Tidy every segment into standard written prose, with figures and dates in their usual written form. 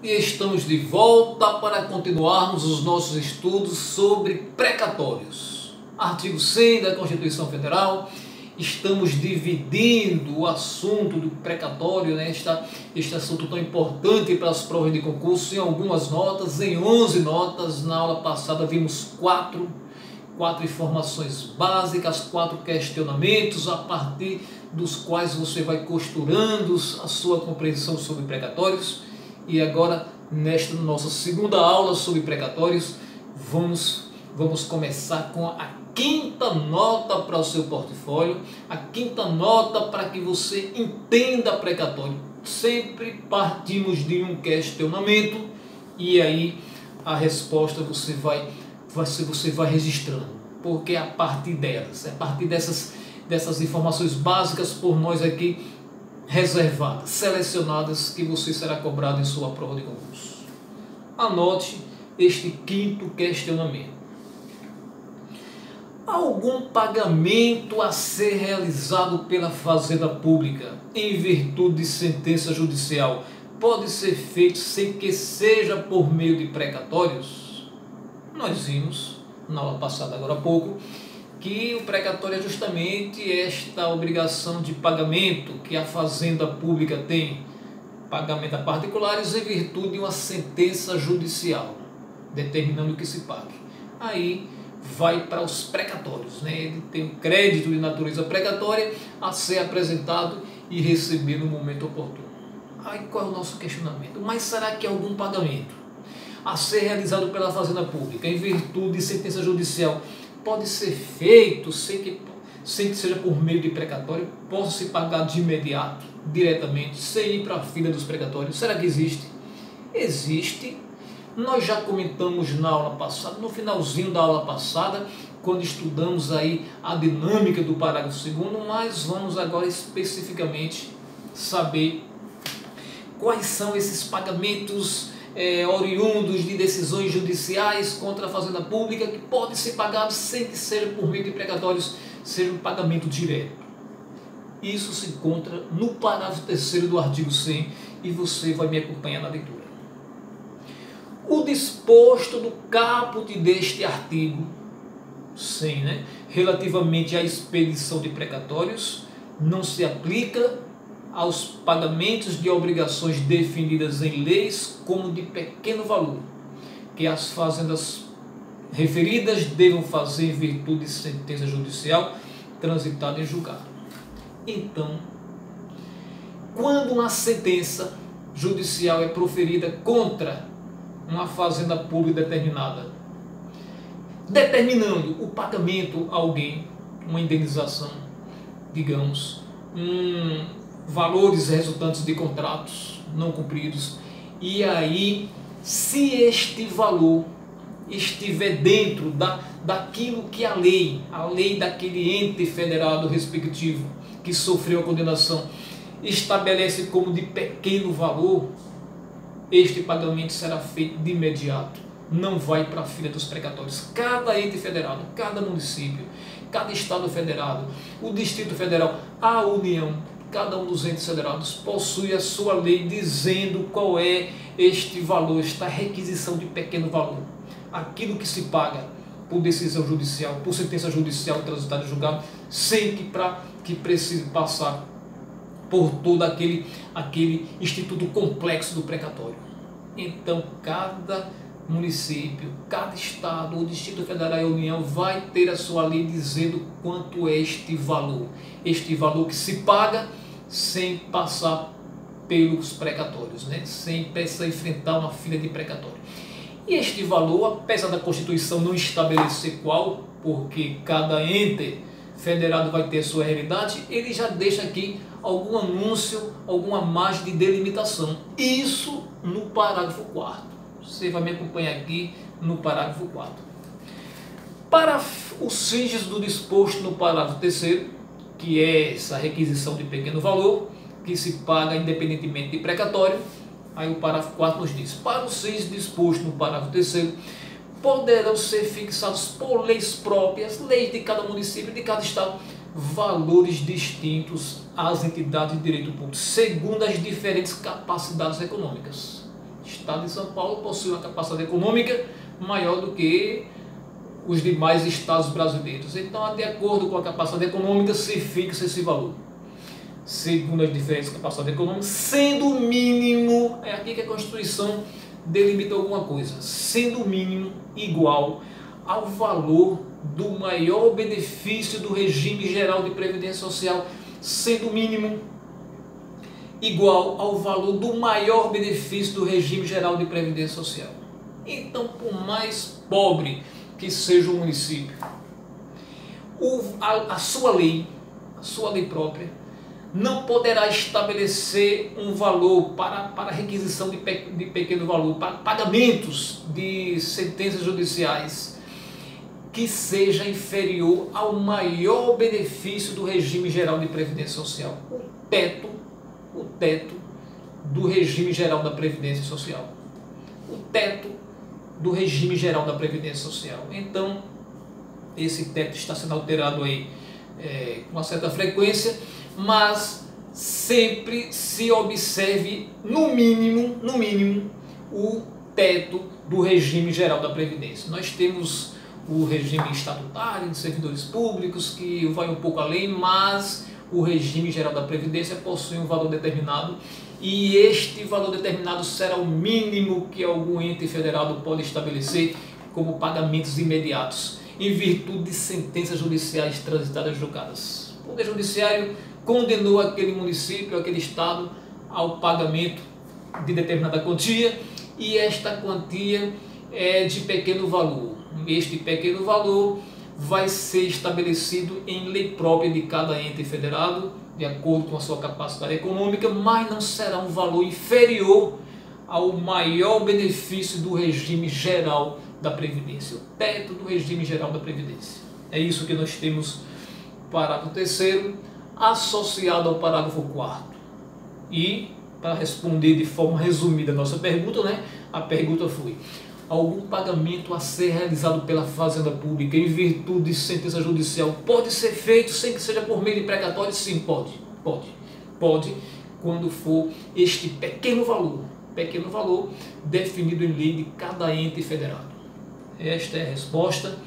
E estamos de volta para continuarmos os nossos estudos sobre precatórios. Artigo 100 da Constituição Federal. Estamos dividindo o assunto do precatório, né? Este assunto tão importante para as provas de concurso, em algumas notas, em 11 notas. Na aula passada vimos quatro informações básicas, 4 questionamentos, a partir dos quais você vai costurando a sua compreensão sobre precatórios. E agora, nesta nossa segunda aula sobre precatórios, vamos começar com a quinta nota para o seu portfólio, a quinta nota para que você entenda precatório. Sempre partimos de um questionamento e aí a resposta você vai registrando, porque é a partir delas, é a partir dessas informações básicas por nós aqui reservadas, selecionadas, que você será cobrado em sua prova de concurso. Anote este quinto questionamento. Algum pagamento a ser realizado pela Fazenda Pública em virtude de sentença judicial pode ser feito sem que seja por meio de precatórios? Nós vimos na aula passada, agora há pouco, que o precatório é justamente esta obrigação de pagamento que a Fazenda Pública tem, pagamento a particulares em virtude de uma sentença judicial, determinando que se pague. Aí vai para os precatórios, né? Ele tem um crédito de natureza precatória a ser apresentado e receber no momento oportuno. Aí qual é o nosso questionamento? Mas será que algum pagamento a ser realizado pela Fazenda Pública em virtude de sentença judicial pode ser feito sem que seja por meio de precatório, possa se pagar de imediato, diretamente, sem ir para a fila dos precatórios? Será que existe? Existe. Nós já comentamos na aula passada, no finalzinho da aula passada, quando estudamos aí a dinâmica do parágrafo 2º, mas vamos agora especificamente saber quais são esses pagamentos oriundos de decisões judiciais contra a Fazenda Pública que podem ser pagados sem que seja por meio de precatórios, seja um pagamento direto. Isso se encontra no parágrafo 3º do artigo 100 e você vai me acompanhar na leitura. O disposto do caput deste artigo 100, né, relativamente à expedição de precatórios, não se aplica aos pagamentos de obrigações definidas em leis como de pequeno valor, que as fazendas referidas devam fazer em virtude de sentença judicial transitada em julgado. Então, quando uma sentença judicial é proferida contra uma fazenda pública determinada, determinando o pagamento a alguém, uma indenização, digamos, valores resultantes de contratos não cumpridos, e aí, se este valor estiver dentro daquilo que a lei daquele ente federado respectivo que sofreu a condenação estabelece como de pequeno valor, este pagamento será feito de imediato, não vai para a fila dos precatórios. Cada ente federado, cada município, cada estado federado, o Distrito Federal, a União, cada um dos entes federados possui a sua lei dizendo qual é este valor, esta requisição de pequeno valor. Aquilo que se paga por decisão judicial, por sentença judicial transitada em julgado, sem que precise passar por todo aquele instituto complexo do precatório. Então, cada município, cada estado, o Distrito Federal e a União vai ter a sua lei dizendo quanto é este valor que se paga sem passar pelos precatórios, né? Sem precisar enfrentar uma fila de precatório. E este valor, apesar da Constituição não estabelecer qual, porque cada ente federado vai ter a sua realidade, ele já deixa aqui algum anúncio, alguma margem de delimitação. Isso no parágrafo 4º. Você vai me acompanhar aqui no parágrafo 4º. Para os fins do disposto no parágrafo 3º, que é essa requisição de pequeno valor, que se paga independentemente de precatório, aí o parágrafo 4 nos diz: para os fins disposto no parágrafo 3º, poderão ser fixados por leis próprias, leis de cada município, de cada estado, valores distintos às entidades de direito público, segundo as diferentes capacidades econômicas. O Estado de São Paulo possui uma capacidade econômica maior do que os demais estados brasileiros. Então, de acordo com a capacidade econômica, se fixa esse valor. Segundo as diferentes capacidades econômicas, sendo o mínimo, é aqui que a Constituição delimita alguma coisa, sendo o mínimo igual ao valor do maior benefício do regime geral de previdência social, sendo o mínimo igual ao valor do maior benefício do regime geral de previdência social. Então, por mais pobre que seja o município, a sua lei própria, não poderá estabelecer um valor para requisição de pequeno valor, para pagamentos de sentenças judiciais, que seja inferior ao maior benefício do regime geral de previdência social, o teto do regime geral da previdência social, o teto do regime geral da previdência social. Então, esse teto está sendo alterado aí com uma certa frequência, mas sempre se observe no mínimo o teto do regime geral da previdência. Nós temos o regime estatutário de servidores públicos, que vai um pouco além, mas o regime geral da previdência possui um valor determinado, e este valor determinado será o mínimo que algum ente federado pode estabelecer como pagamentos imediatos, em virtude de sentenças judiciais transitadas julgadas. O Poder Judiciário condenou aquele município, aquele estado, ao pagamento de determinada quantia, e esta quantia é de pequeno valor. Este pequeno valor vai ser estabelecido em lei própria de cada ente federado, de acordo com a sua capacidade econômica, mas não será um valor inferior ao maior benefício do regime geral da Previdência, o teto do regime geral da Previdência. É isso que nós temos no parágrafo 3º, associado ao parágrafo 4º. E, para responder de forma resumida a nossa pergunta, a pergunta foi: algum pagamento a ser realizado pela Fazenda Pública em virtude de sentença judicial pode ser feito sem que seja por meio de precatório? Sim, pode. Pode, quando for este pequeno valor definido em lei de cada ente federado. Esta é a resposta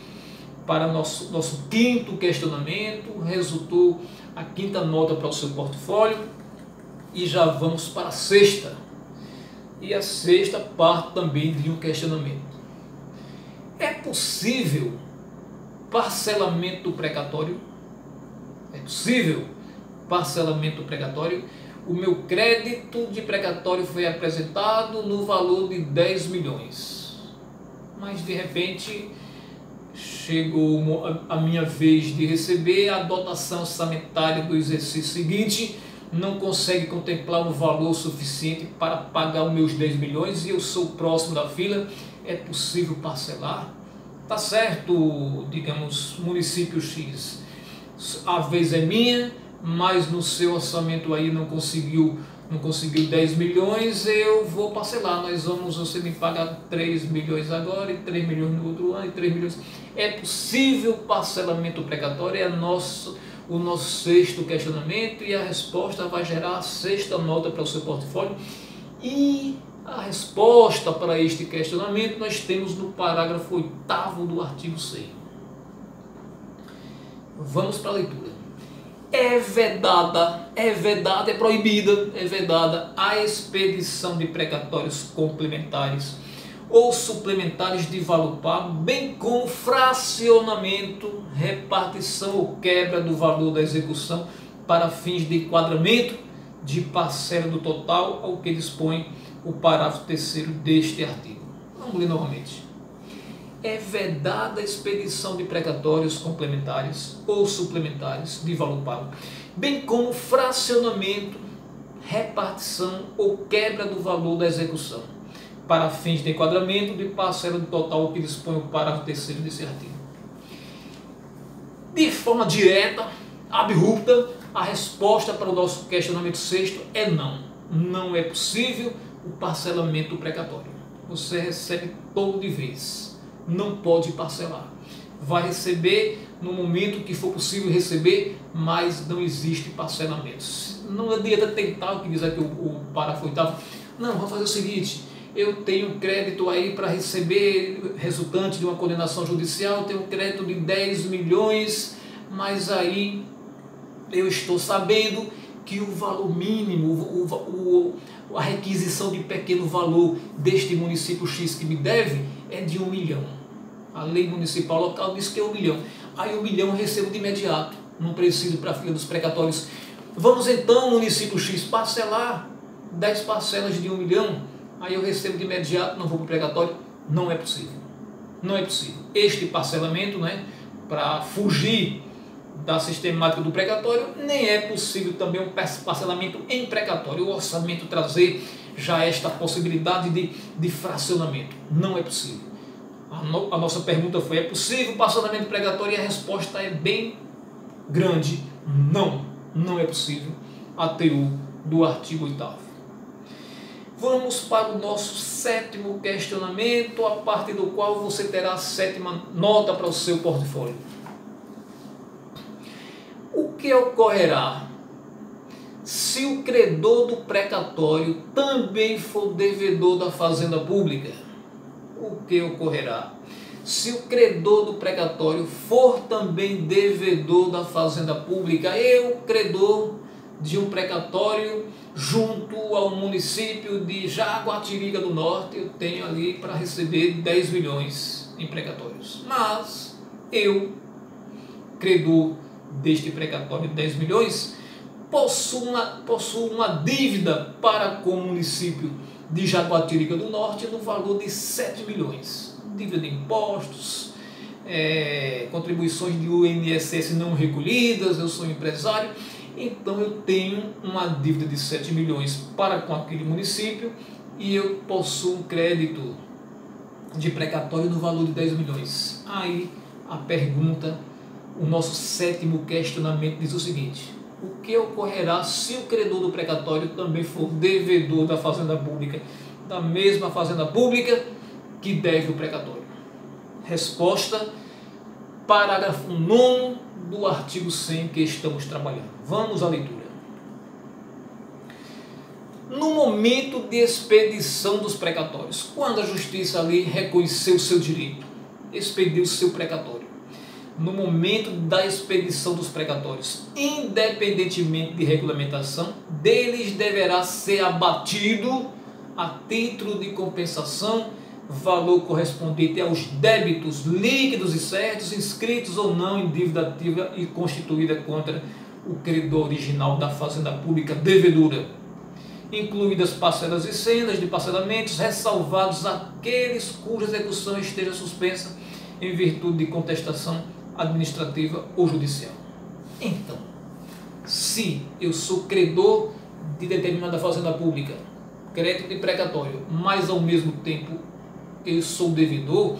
para nosso quinto questionamento. Resultou a quinta nota para o seu portfólio, e já vamos para a sexta. E a sexta parte também de um questionamento: é possível parcelamento precatório? É possível parcelamento precatório? O meu crédito de precatório foi apresentado no valor de 10 milhões, mas de repente chegou a minha vez de receber a dotação orçamentária do exercício seguinte, não consegue contemplar um valor suficiente para pagar os meus 10 milhões e eu sou o próximo da fila. É possível parcelar? Tá certo, digamos, município X, a vez é minha, mas no seu orçamento aí não conseguiu 10 milhões, eu vou parcelar. Você me paga 3 milhões agora, e 3 milhões no outro ano, e 3 milhões. É possível parcelamento precatório? É o nosso sexto questionamento, e a resposta vai gerar a sexta nota para o seu portfólio. E a resposta para este questionamento nós temos no parágrafo 8º do artigo 6º. Vamos para a leitura. É vedada a expedição de precatórios complementares ou suplementares de valor pago, bem como fracionamento, repartição ou quebra do valor da execução para fins de enquadramento de parcela do total, ao que dispõe o parágrafo 3º deste artigo. Vamos ler novamente. É vedada a expedição de precatórios complementares ou suplementares de valor pago, bem como fracionamento, repartição ou quebra do valor da execução, para fins de enquadramento de parcela do total que dispõe o parágrafo 3º desse artigo. De forma direta, abrupta, a resposta para o nosso questionamento sexto é não. Não é possível o parcelamento precatório. Você recebe todo de vez. Não pode parcelar. Vai receber no momento que for possível receber, mas não existe parcelamento. Não adianta tentar, o que diz aqui o parágrafo 8º. Não, vamos fazer o seguinte: eu tenho crédito aí para receber, resultante de uma condenação judicial, tenho crédito de 10 milhões, mas aí eu estou sabendo que o valor mínimo, a requisição de pequeno valor deste município X que me deve é de 1 milhão. A lei municipal local diz que é 1 milhão. Aí 1 milhão eu recebo de imediato, não preciso para a fila dos precatórios. Vamos então, município X, parcelar 10 parcelas de 1 milhão, aí eu recebo de imediato, não vou para o precatório. Não é possível. Não é possível. Este parcelamento, né, para fugir da sistemática do precatório, nem é possível também um parcelamento em precatório. O orçamento trazer já esta possibilidade de fracionamento. Não é possível. A nossa pergunta foi: é possível parcelamento precatório? E a resposta é bem grande: não, não é possível. ATU do artigo 8º. Vamos para o nosso 7º questionamento, a partir do qual você terá a 7ª nota para o seu portfólio. O que ocorrerá se o credor do precatório também for devedor da fazenda pública? O que ocorrerá se o credor do precatório for também devedor da fazenda pública? Eu, credor de um precatório junto ao município de Jaguatirica do Norte, eu tenho ali para receber 10 milhões em precatórios. Mas eu, credor deste precatório de 10 milhões, possuo uma dívida para com o município de Jaguatirica do Norte no valor de 7 milhões. Dívida de impostos, contribuições de INSS não recolhidas, eu sou empresário, então eu tenho uma dívida de 7 milhões para com aquele município e eu possuo um crédito de precatório no valor de 10 milhões. Aí a pergunta, o nosso 7º questionamento diz o seguinte: o que ocorrerá se o credor do precatório também for devedor da fazenda pública, da mesma fazenda pública que deve o precatório? Resposta: parágrafo 9º do artigo 100 que estamos trabalhando. Vamos à leitura. No momento de expedição dos precatórios, quando a justiça ali reconheceu o seu direito, expediu o seu precatório, no momento da expedição dos precatórios, independentemente de regulamentação, deles deverá ser abatido, a título de compensação, valor correspondente aos débitos líquidos e certos, inscritos ou não em dívida ativa e constituída contra o credor original da fazenda pública devedora, incluídas parcelas e sendas de parcelamentos, ressalvados aqueles cuja execução esteja suspensa em virtude de contestação administrativa ou judicial. Então, se eu sou credor de determinada fazenda pública, crédito de precatório, mas ao mesmo tempo eu sou devedor,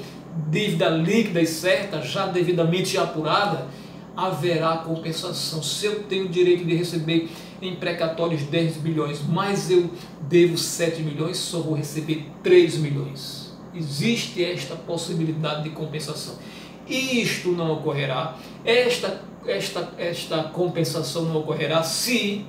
dívida líquida e certa, já devidamente apurada, haverá compensação. Se eu tenho o direito de receber em precatórios 10 milhões, mas eu devo 7 milhões, só vou receber 3 milhões. Existe esta possibilidade de compensação. Isto não ocorrerá, esta compensação não ocorrerá se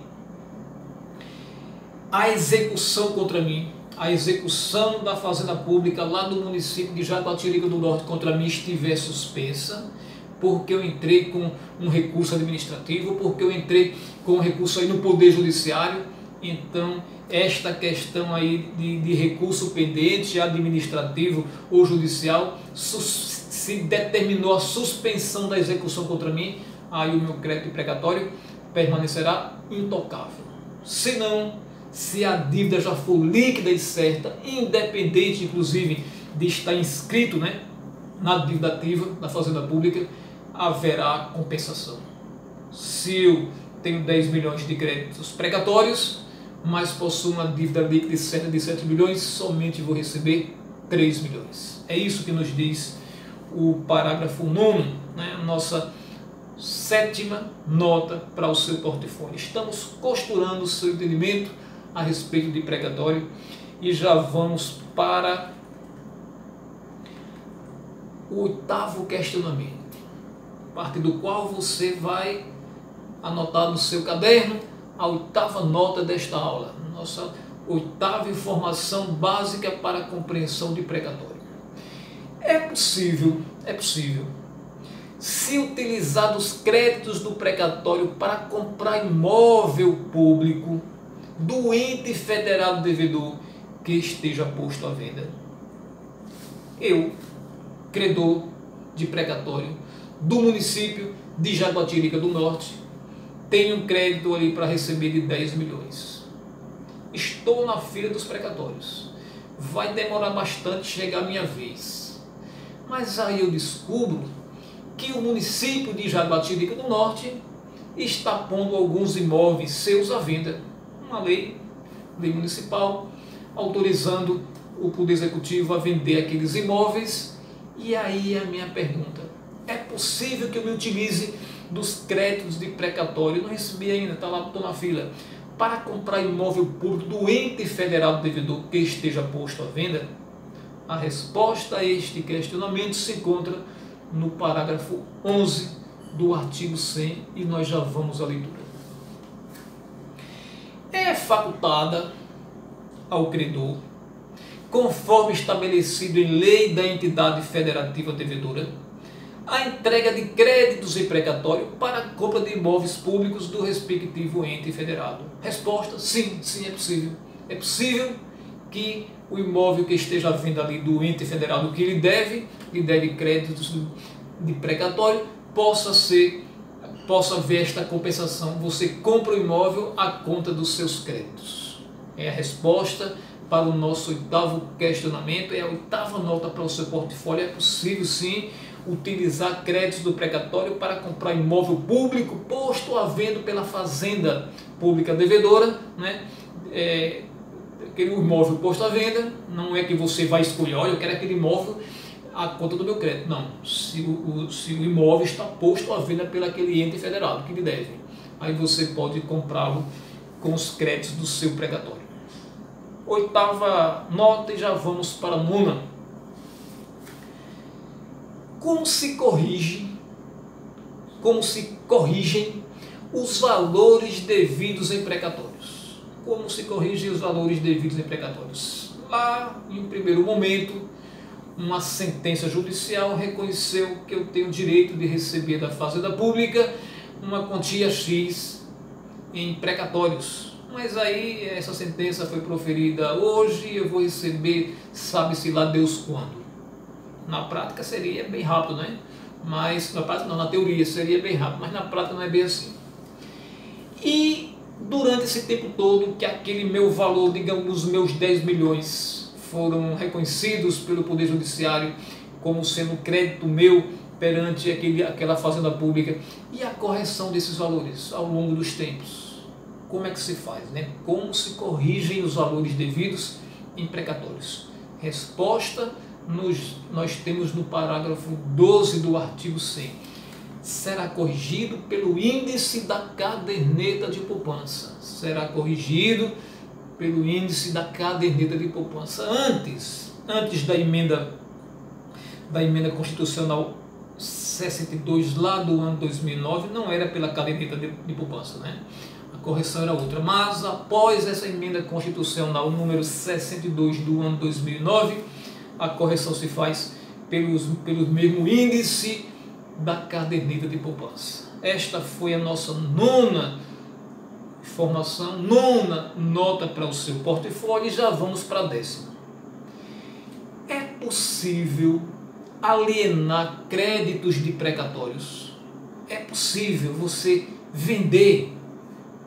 a execução contra mim, a execução da fazenda pública lá do município de Jaguatirica do Norte contra mim estiver suspensa, porque eu entrei com um recurso administrativo, porque eu entrei com um recurso aí no Poder Judiciário. Então, esta questão aí de recurso pendente, administrativo ou judicial, se determinou a suspensão da execução contra mim, aí o meu crédito precatório permanecerá intocável. Se não, se a dívida já for líquida e certa, independente inclusive de estar inscrito, né, na dívida ativa da fazenda pública, haverá compensação. Se eu tenho 10 milhões de créditos precatórios, mas possuo uma dívida líquida e certa de 7 milhões, somente vou receber 3 milhões. É isso que nos diz o parágrafo 9º, né, nossa 7ª nota para o seu portfólio. Estamos costurando o seu entendimento a respeito de precatório e já vamos para o 8º questionamento, a partir do qual você vai anotar no seu caderno a 8ª nota desta aula. Oitava informação básica para a compreensão de precatório. É possível, se utilizar os créditos do precatório para comprar imóvel público do ente federado devedor que esteja posto à venda. Eu, credor de precatório do município de Jaguatirica do Norte, tenho um crédito ali para receber de 10 milhões. Estou na fila dos precatórios. Vai demorar bastante chegar a minha vez. Mas aí eu descubro que o município de Jaguatirica do Norte está pondo alguns imóveis seus à venda. Uma lei municipal, autorizando o Poder Executivo a vender aqueles imóveis. E aí a minha pergunta: é possível que eu me utilize dos créditos de precatório? Não recebi ainda, estou na fila, para comprar imóvel público do ente federal devedor que esteja posto à venda? A resposta a este questionamento se encontra no parágrafo 11 do artigo 100 e nós já vamos à leitura. É facultada ao credor, conforme estabelecido em lei da entidade federativa devedora, a entrega de créditos em precatório para a compra de imóveis públicos do respectivo ente federado. Resposta: sim, é possível. É possível que o imóvel que esteja à venda ali do ente federado que lhe deve créditos de precatório, possa ver esta compensação. Você compra o imóvel à conta dos seus créditos. É a resposta para o nosso oitavo questionamento, é a oitava nota para o seu portfólio. É possível sim utilizar créditos do precatório para comprar imóvel público posto à venda pela fazenda pública devedora, né? Aquele imóvel posto à venda, não é que você vai escolher, olha, eu quero aquele imóvel à conta do meu crédito. Não, se o imóvel está posto à venda pelo aquele ente federado que lhe deve, aí você pode comprá-lo com os créditos do seu precatório. Oitava nota e já vamos para a nona. Como se corrigem os valores devidos em precatórios? Como se corrigem os valores devidos em precatórios? Lá, em um primeiro momento, uma sentença judicial reconheceu que eu tenho direito de receber da Fazenda Pública uma quantia X em precatórios. Mas aí essa sentença foi proferida hoje e eu vou receber, sabe-se lá Deus quando. Na prática seria bem rápido, né? Mas na prática não, na teoria seria bem rápido, mas na prática não é bem assim. E durante esse tempo todo que aquele meu valor, digamos, os meus 10 milhões foram reconhecidos pelo Poder Judiciário como sendo crédito meu perante aquela fazenda pública, e a correção desses valores ao longo dos tempos, como é que se faz, né? Como se corrigem os valores devidos em precatórios? Resposta nós temos no parágrafo 12 do artigo 100. Será corrigido pelo índice da caderneta de poupança. Será corrigido pelo índice da caderneta de poupança. Antes da emenda constitucional 62 lá do ano 2009, não era pela caderneta de poupança, né? A correção era outra. Mas após essa emenda constitucional número 62 do ano 2009, a correção se faz pelo mesmo índice da caderneta de poupança. Esta foi a nossa nona informação, nona nota para o seu portfólio, e já vamos para a 10ª. É possível alienar créditos de precatórios? É possível você vender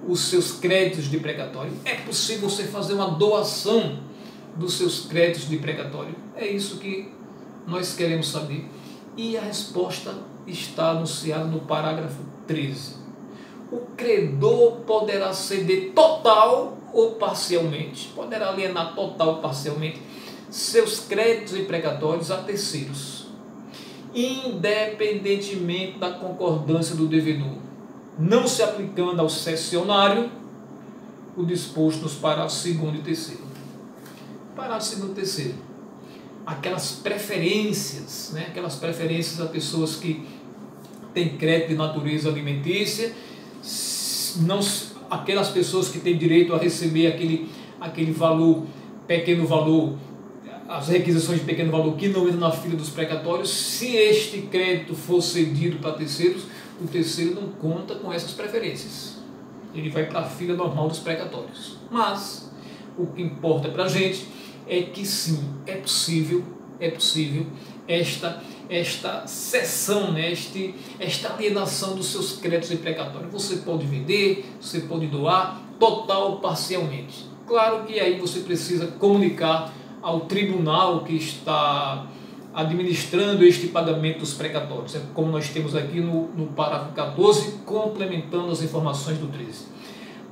os seus créditos de precatório? É possível você fazer uma doação dos seus créditos de precatório? É isso que nós queremos saber. E a resposta está anunciada no parágrafo 13. O credor poderá ceder total ou parcialmente, poderá alienar total ou parcialmente seus créditos e precatórios a terceiros, independentemente da concordância do devedor, não se aplicando ao cessionário o disposto nos parágrafos 2º e 3º. Parágrafo 2º e 3º. Aquelas preferências, né? Aquelas preferências a pessoas que têm crédito de natureza alimentícia, aquelas pessoas que têm direito a receber aquele valor, pequeno valor, as requisições de pequeno valor que não entram na fila dos precatórios, se este crédito for cedido para terceiros, o terceiro não conta com essas preferências. Ele vai para a fila normal dos precatórios. Mas o que importa para a gente é que sim, é possível esta cessão, né? esta alienação dos seus créditos de precatório. Você pode vender, você pode doar, total ou parcialmente. Claro que aí você precisa comunicar ao tribunal que está administrando este pagamento dos precatórios, como nós temos aqui no parágrafo 14, complementando as informações do 13.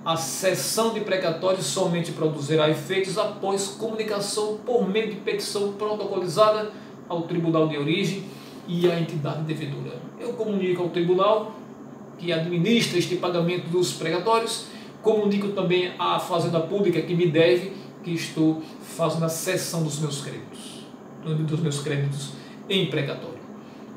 A cessão de precatórios somente produzirá efeitos após comunicação por meio de petição protocolizada ao tribunal de origem e à entidade devedora. Eu comunico ao tribunal que administra este pagamento dos precatórios, comunico também à Fazenda Pública que me deve, que estou fazendo a cessão dos meus créditos em precatório.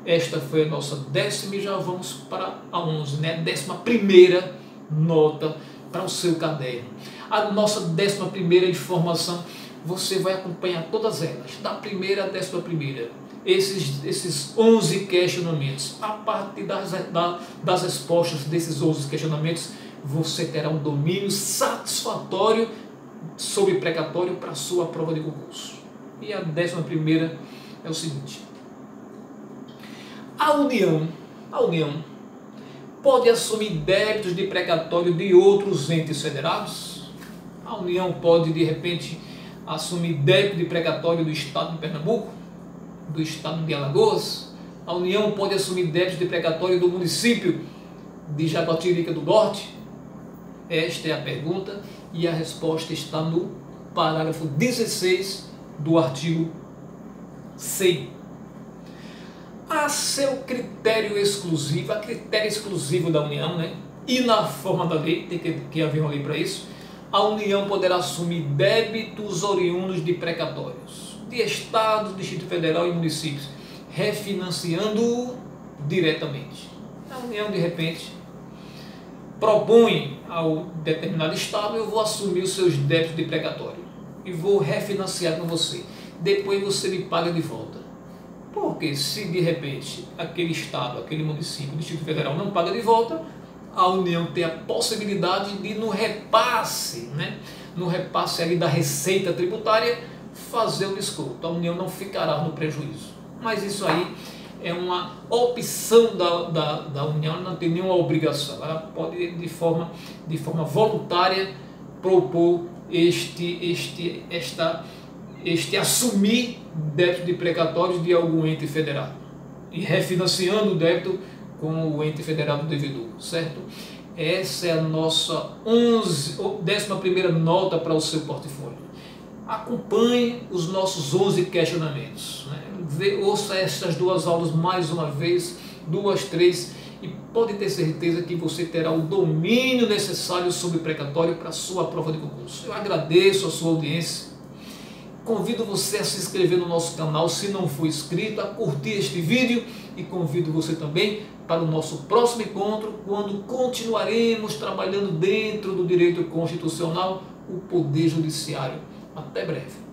Esta foi a nossa 10ª e já vamos para a 11, né? 11ª nota para o seu caderno. A nossa 11ª informação, você vai acompanhar todas elas, da primeira à 11ª. Esses 11 questionamentos. A partir das respostas desses 11 questionamentos, você terá um domínio satisfatório sobre precatório para a sua prova de concurso. E a 11ª é o seguinte: a União pode assumir débitos de precatório de outros entes federados? A União pode, de repente, assumir débito de precatório do Estado de Pernambuco, do Estado de Alagoas? A União pode assumir débito de precatório do município de Jaguatirica do Norte? Esta é a pergunta e a resposta está no parágrafo 16 do artigo 100. A seu critério exclusivo, a critério exclusivo da União, né? E na forma da lei, tem que haver uma lei para isso, a União poderá assumir débitos oriundos de precatórios de Estados, Distrito Federal e municípios, refinanciando-o diretamente. A União, de repente, propõe ao determinado Estado: eu vou assumir os seus débitos de precatório e vou refinanciar com você. Depois você me paga de volta. Porque se de repente aquele Estado, aquele município, o Distrito Federal não paga de volta, a União tem a possibilidade de, no repasse, né, no repasse ali da receita tributária, fazer o desconto. A União não ficará no prejuízo. Mas isso aí é uma opção da União, não tem nenhuma obrigação. Ela pode, de forma voluntária, propor este assumir débito de precatórios de algum ente federado e refinanciando o débito com o ente federado devedor, certo? Essa é a nossa 11ª nota para o seu portfólio. Acompanhe os nossos 11 questionamentos, né? Ouça essas 2 aulas mais uma vez, 2, 3, e pode ter certeza que você terá o domínio necessário sobre precatório para a sua prova de concurso. Eu agradeço a sua audiência. Convido você a se inscrever no nosso canal se não for inscrito, a curtir este vídeo e convido você também para o nosso próximo encontro, quando continuaremos trabalhando dentro do direito constitucional, o Poder Judiciário. Até breve.